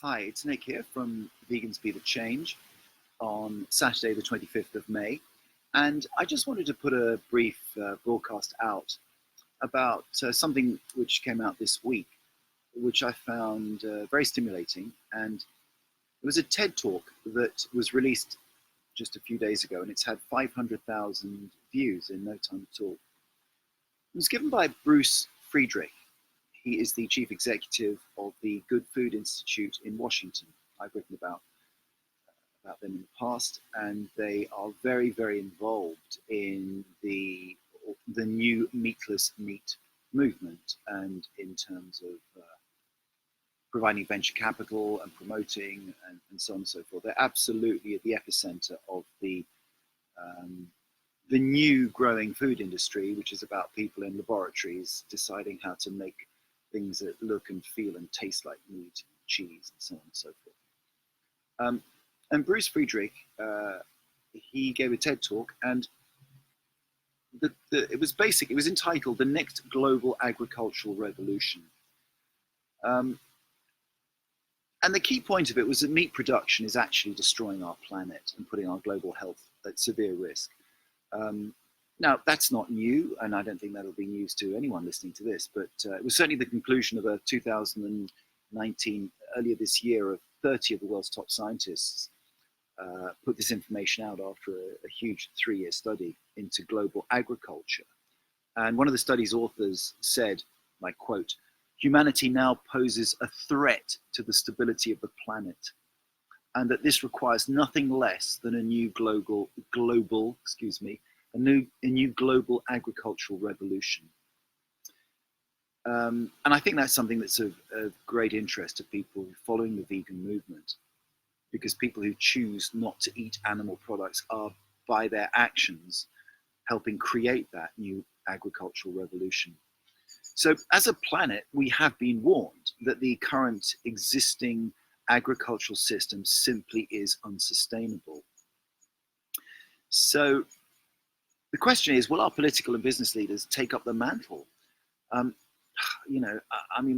Hi, it's Nick here from Vegans Be the Change on Saturday, the 25th of May. And I just wanted to put a brief broadcast out about something which came out this week, which I found very stimulating. And it was a TED talk that was released just a few days ago, and it's had 500,000 views in no time at all. It was given by Bruce Friedrich. He is the chief executive of the Good Food Institute in Washington. I've written about them in the past, and they are very, very involved in the new meatless meat movement, and in terms of providing venture capital and promoting and so on and so forth. They're absolutely at the epicenter of the new growing food industry, which is about people in laboratories deciding how to make things that look and feel and taste like meat and cheese and so on and so forth. And Bruce Friedrich, he gave a TED talk, and it was entitled "The Next Global Agricultural Revolution." And the key point of it was that meat production is actually destroying our planet and putting our global health at severe risk. Now, that's not new, and I don't think that'll be news to anyone listening to this, but it was certainly the conclusion of a 2019, earlier this year, of 30 of the world's top scientists put this information out after a huge 3-year study into global agriculture. And one of the study's authors said, and I quote, "Humanity now poses a threat to the stability of the planet, and that this requires nothing less than a new global agricultural revolution." And I think that's something that's of great interest to people following the vegan movement, because people who choose not to eat animal products are, by their actions, helping create that new agricultural revolution. So as a planet, we have been warned that the current existing agricultural system simply is unsustainable. So the question is, will our political and business leaders take up the mantle?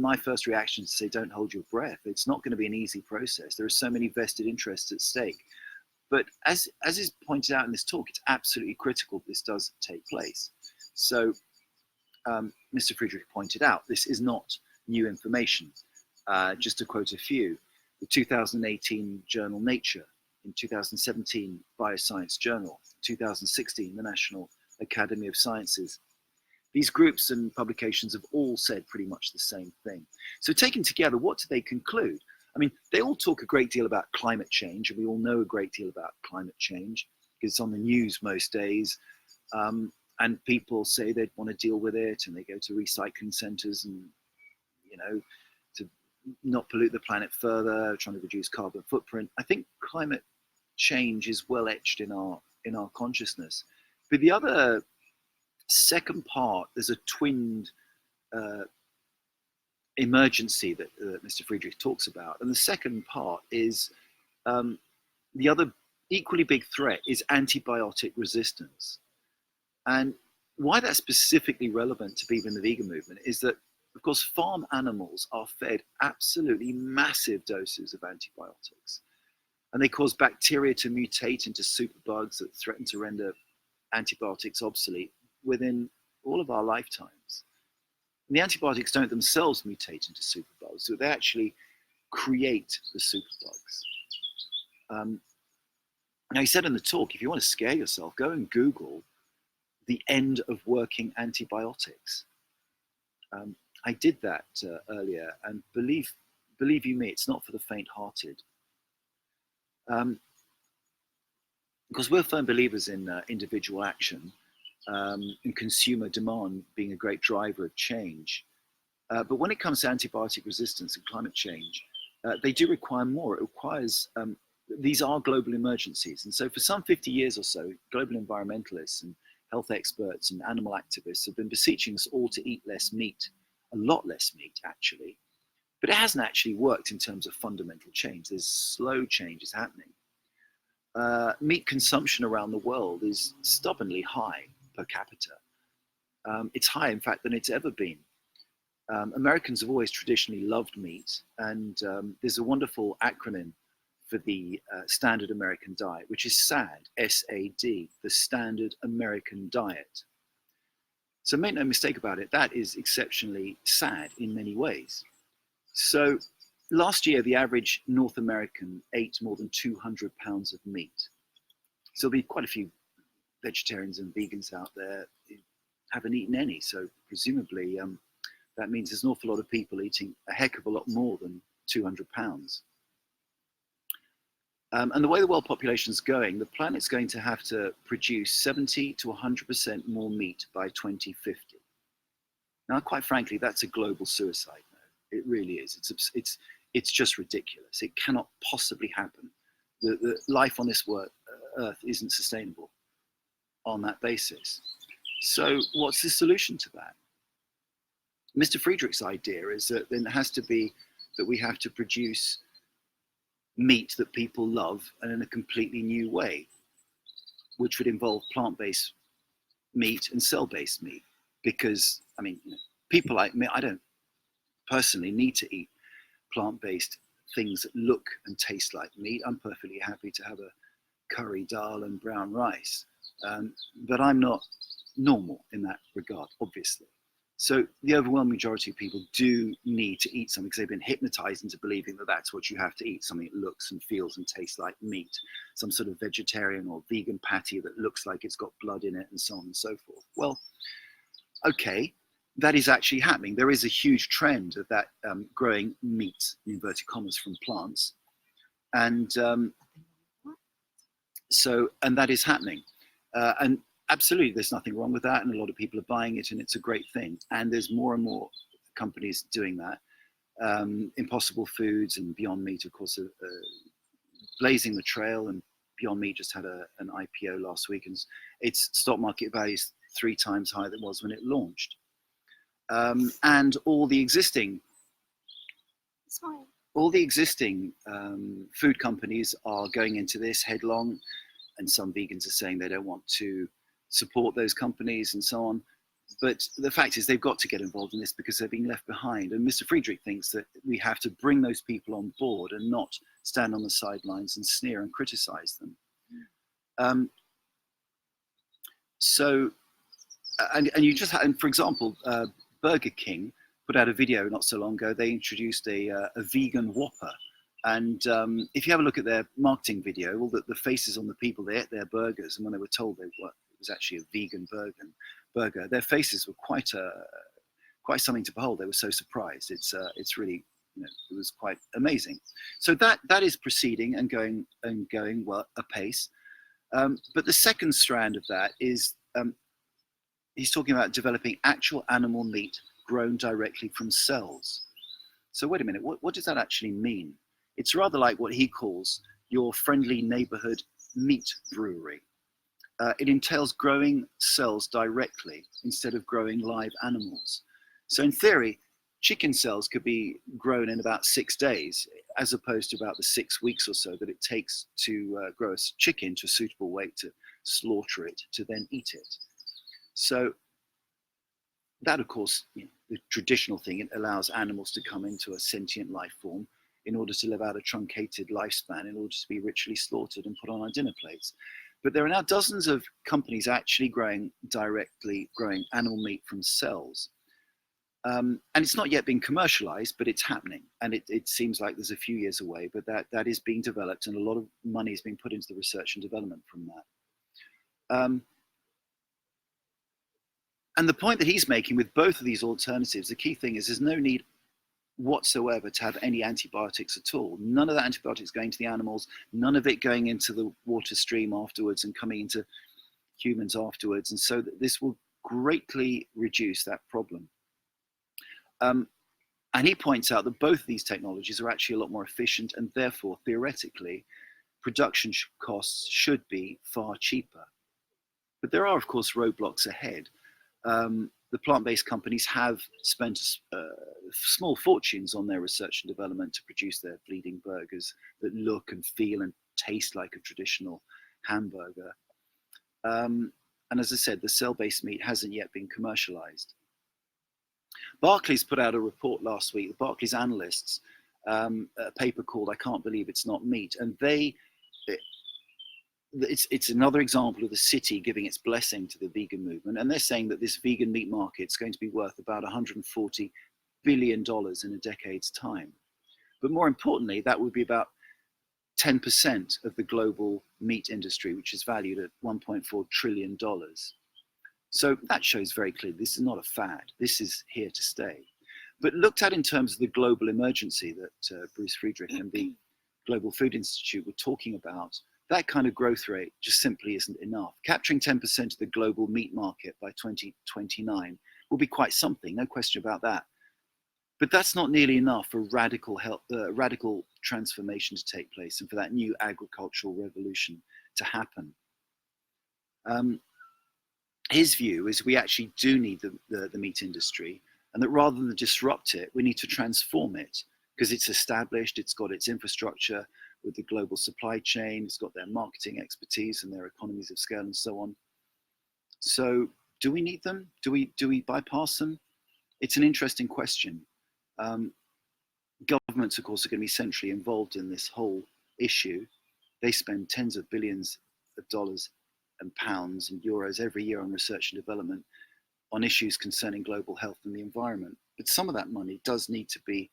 My first reaction is to say, don't hold your breath. It's not going to be an easy process. There are so many vested interests at stake. But as is pointed out in this talk, it's absolutely critical this does take place. So Mr. Friedrich pointed out, this is not new information. Just to quote a few, the 2018 journal Nature, in 2017 Bioscience Journal, 2016 the National Academy of Sciences. These groups and publications have all said pretty much the same thing. So taken together, what do they conclude? I mean, they all talk a great deal about climate change, and we all know a great deal about climate change because it's on the news most days. And people say they'd want to deal with it, and they go to recycling centers and, to not pollute the planet further, trying to reduce carbon footprint. I think climate change is well etched in our consciousness. But the other second part, there's a twinned emergency that Mr. Friedrich talks about. And the second part is the other equally big threat is antibiotic resistance. And why that's specifically relevant to people in the vegan movement is that, of course, farm animals are fed absolutely massive doses of antibiotics. And they cause bacteria to mutate into superbugs that threaten to render antibiotics obsolete within all of our lifetimes. And the antibiotics don't themselves mutate into superbugs, so they actually create the superbugs. Now, he said in the talk, if you want to scare yourself, go and Google the end of working antibiotics. I did that earlier, and believe you me, it's not for the faint-hearted. Because we're firm believers in individual action, and consumer demand being a great driver of change. But when it comes to antibiotic resistance and climate change, they do require more. It requires, these are global emergencies. And so for some 50 years or so, global environmentalists and health experts and animal activists have been beseeching us all to eat less meat, a lot less meat actually. But it hasn't actually worked in terms of fundamental change. There's slow changes happening. Meat consumption around the world is stubbornly high per capita. It's higher, in fact, than it's ever been. Americans have always traditionally loved meat, and there's a wonderful acronym for the standard American diet, which is SAD, S-A-D, the Standard American Diet. So make no mistake about it, that is exceptionally sad in many ways. So last year, the average North American ate more than 200 pounds of meat. So there'll be quite a few vegetarians and vegans out there who haven't eaten any. So presumably that means there's an awful lot of people eating a heck of a lot more than 200 pounds. And the way the world population is going, the planet's going to have to produce 70 to 100% more meat by 2050. Now, quite frankly, that's a global suicide note. It really is. It's just ridiculous. It cannot possibly happen. The life on this earth isn't sustainable on that basis. So what's the solution to that? Mr. Friedrich's idea is that then it has to be that we have to produce meat that people love and in a completely new way, which would involve plant-based meat and cell-based meat. Because, I mean, people like me, I don't personally need to eat plant-based things that look and taste like meat. I'm perfectly happy to have a curry dal and brown rice, but I'm not normal in that regard, obviously. So the overwhelming majority of people do need to eat something because they've been hypnotized into believing that that's what you have to eat, something that looks and feels and tastes like meat, some sort of vegetarian or vegan patty that looks like it's got blood in it and so on and so forth. Well, okay, that is actually happening. There is a huge trend of that growing meat, in inverted commas, from plants. And and that is happening. And absolutely, there's nothing wrong with that, and a lot of people are buying it, and it's a great thing. And there's more and more companies doing that. Impossible Foods and Beyond Meat, of course, are blazing the trail, and Beyond Meat just had an IPO last week, and its stock market value is 3 times higher than it was when it launched. And all the existing food companies are going into this headlong, and some vegans are saying they don't want to support those companies and so on. But the fact is they've got to get involved in this because they're being left behind. And Mr. Friedrich thinks that we have to bring those people on board and not stand on the sidelines and sneer and criticize them. And for example, Burger King put out a video not so long ago. They introduced a vegan Whopper. And if you have a look at their marketing video, all the faces on the people, they ate their burgers, and when they were told it was actually a vegan burger, their faces were quite something to behold. They were so surprised. It's really, it was quite amazing. So that is proceeding and going well apace. But the second strand of that is he's talking about developing actual animal meat grown directly from cells. So wait a minute, what does that actually mean? It's rather like what he calls your friendly neighborhood meat brewery. It entails growing cells directly instead of growing live animals. So in theory, chicken cells could be grown in about 6 days, as opposed to about the 6 weeks or so that it takes to grow a chicken to a suitable weight to slaughter it, to then eat it. So that, of course, the traditional thing, it allows animals to come into a sentient life form in order to live out a truncated lifespan, in order to be ritually slaughtered and put on our dinner plates. But there are now dozens of companies actually growing animal meat from cells. And it's not yet been commercialized, but it's happening. And it seems like there's a few years away, but that is being developed, and a lot of money is being put into the research and development from that. And the point that he's making with both of these alternatives, the key thing is there's no need whatsoever to have any antibiotics at all. None of the antibiotics going to the animals, none of it going into the water stream afterwards and coming into humans afterwards. And so this will greatly reduce that problem. And he points out that both of these technologies are actually a lot more efficient, and therefore, theoretically, production costs should be far cheaper. But there are, of course, roadblocks ahead. The plant-based companies have spent small fortunes on their research and development to produce their bleeding burgers that look and feel and taste like a traditional hamburger. And as I said, the cell-based meat hasn't yet been commercialized. Barclays put out a report last week. The Barclays analysts, a paper called "I Can't Believe It's Not Meat," and it's another example of the city giving its blessing to the vegan movement, and they're saying that this vegan meat market is going to be worth about $140 billion in a decade's time. But more importantly, that would be about 10% of the global meat industry, which is valued at $1.4 trillion. So that shows very clearly this is not a fad. This is here to stay. But looked at in terms of the global emergency that Bruce Friedrich and the Global Food Institute were talking about, that kind of growth rate just simply isn't enough. Capturing 10% of the global meat market by 2029 will be quite something, no question about that. But that's not nearly enough for radical transformation to take place and for that new agricultural revolution to happen. His view is we actually do need the meat industry, and that rather than disrupt it, we need to transform it, because it's established, it's got its infrastructure with the global supply chain, it's got their marketing expertise and their economies of scale and so on. So do we need them? Do we bypass them? It's an interesting question. Governments, of course, are going to be centrally involved in this whole issue. They spend tens of billions of dollars and pounds and euros every year on research and development on issues concerning global health and the environment. But some of that money does need to be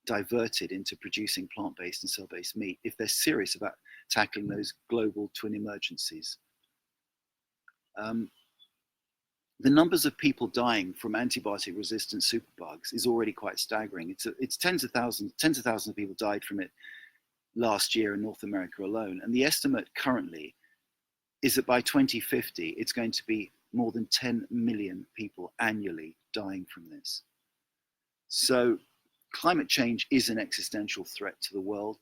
diverted into producing plant-based and cell-based meat if they're serious about tackling those global twin emergencies. The numbers of people dying from antibiotic-resistant superbugs is already quite staggering. It's tens of thousands of people died from it last year in North America alone. And the estimate currently is that by 2050, it's going to be more than 10 million people annually dying from this. So climate change is an existential threat to the world,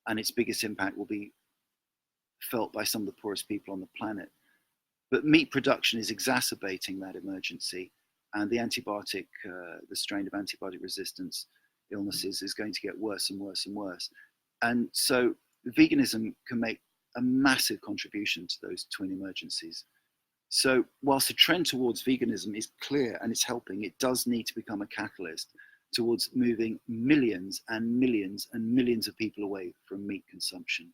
and its biggest impact will be felt by some of the poorest people on the planet. But meat production is exacerbating that emergency, and the strain of antibiotic resistance illnesses is going to get worse and worse and worse. And so veganism can make a massive contribution to those twin emergencies. So whilst the trend towards veganism is clear and it's helping, it does need to become a catalyst towards moving millions and millions and millions of people away from meat consumption.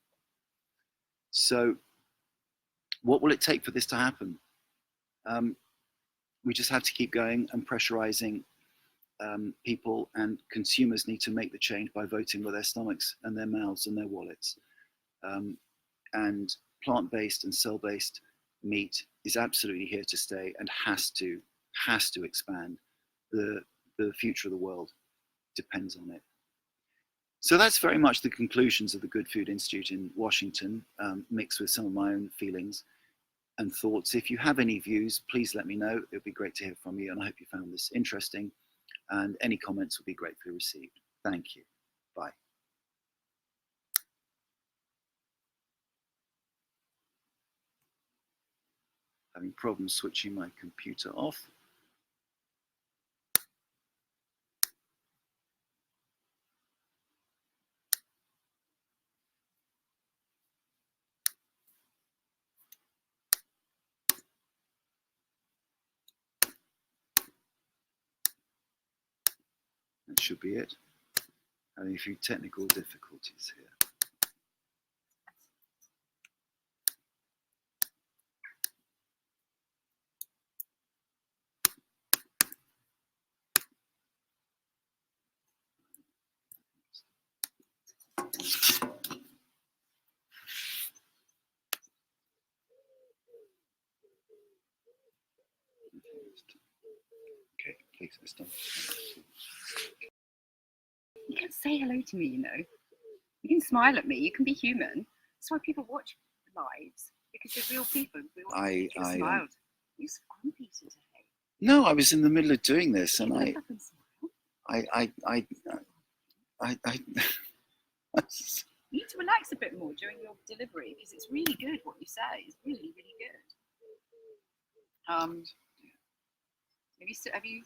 So what will it take for this to happen? We just have to keep going and pressurizing people, and consumers need to make the change by voting with their stomachs and their mouths and their wallets. And plant-based and cell-based meat is absolutely here to stay and has to expand. The future of the world depends on it. So that's very much the conclusions of the Good Food Institute in Washington, mixed with some of my own feelings and thoughts. If you have any views, please let me know. It would be great to hear from you, and I hope you found this interesting, and any comments will be gratefully received. Thank you. Bye. Having problems switching my computer off. That should be it. Having a few technical difficulties here. Okay, please, let's start. You can say hello to me, you know. You can smile at me. You can be human. That's why people watch lives, because they're real people. You smiled. You smiled, Peter, today. No, I was in the middle of doing this, and You need to relax a bit more during your delivery, because it's really good what you say. It's really, really good. Have you?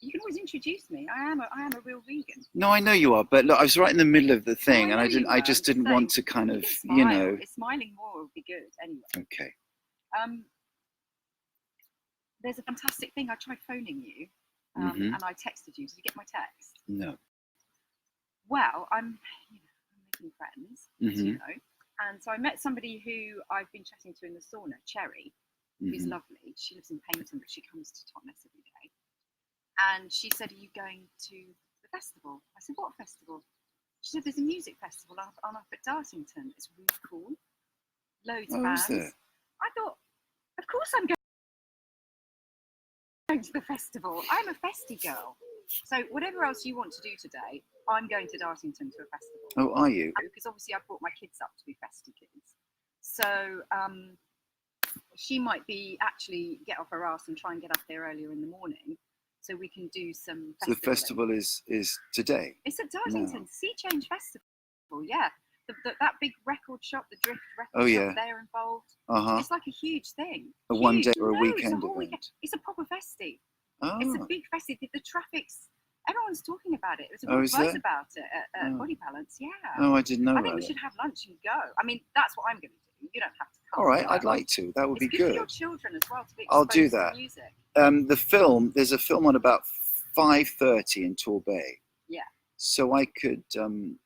You can always introduce me. I am a real vegan. No, I know you are, but look, I was right in the middle of the thing, and I just didn't want to kind of, you know. Smiling more would be good anyway. Okay. There's a fantastic thing. I tried phoning you. and I texted you. Did you get my text? No. Well, I'm making friends, as you know. And so I met somebody who I've been chatting to in the sauna, Cherry, who's lovely. She lives in Paynton, but she comes to Totnes every day. And she said, "Are you going to the festival?" I said, "What festival?" She said, "There's a music festival up at Dartington. It's really cool. Loads of bands." I thought, of course I'm going to the festival. I'm a festy girl. So whatever else you want to do today, I'm going to Dartington to a festival. Oh, are you? Because obviously I've brought my kids up to be festy kids. So she might be actually get off her ass and try and get up there earlier in the morning so we can do some So the festival is today? It's at Dartington, Sea Change Festival, yeah. That big record shop, the Drift record shop, they're involved. It's like a huge thing. A one day or a weekend event? Weekend. It's a proper festy. Oh. It's a big festy. The traffic's, everyone's talking about it. There's a big buzz about it at Body Balance, yeah. Oh, I didn't know I think we should have lunch and go. I mean, that's what I'm going to do. You don't have to come. All right, I'd like to. That would be good. For your children as well to be I'll do exposed that. to music. The film, there's a film on about 5:30 in Torbay. Yeah. So I could do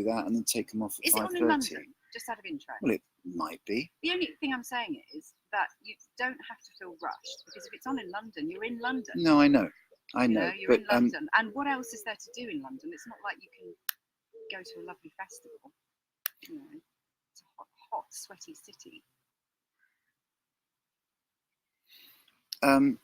that and then take them off at 5:30. Is it on in London? Just out of interest. Well, it might be. The only thing I'm saying is that you don't have to feel rushed, because if it's on in London, you're in London. No, I know. You're in London. And what else is there to do in London? It's not like you can go to a lovely festival. You know, it's a hot, sweaty city. Anyway.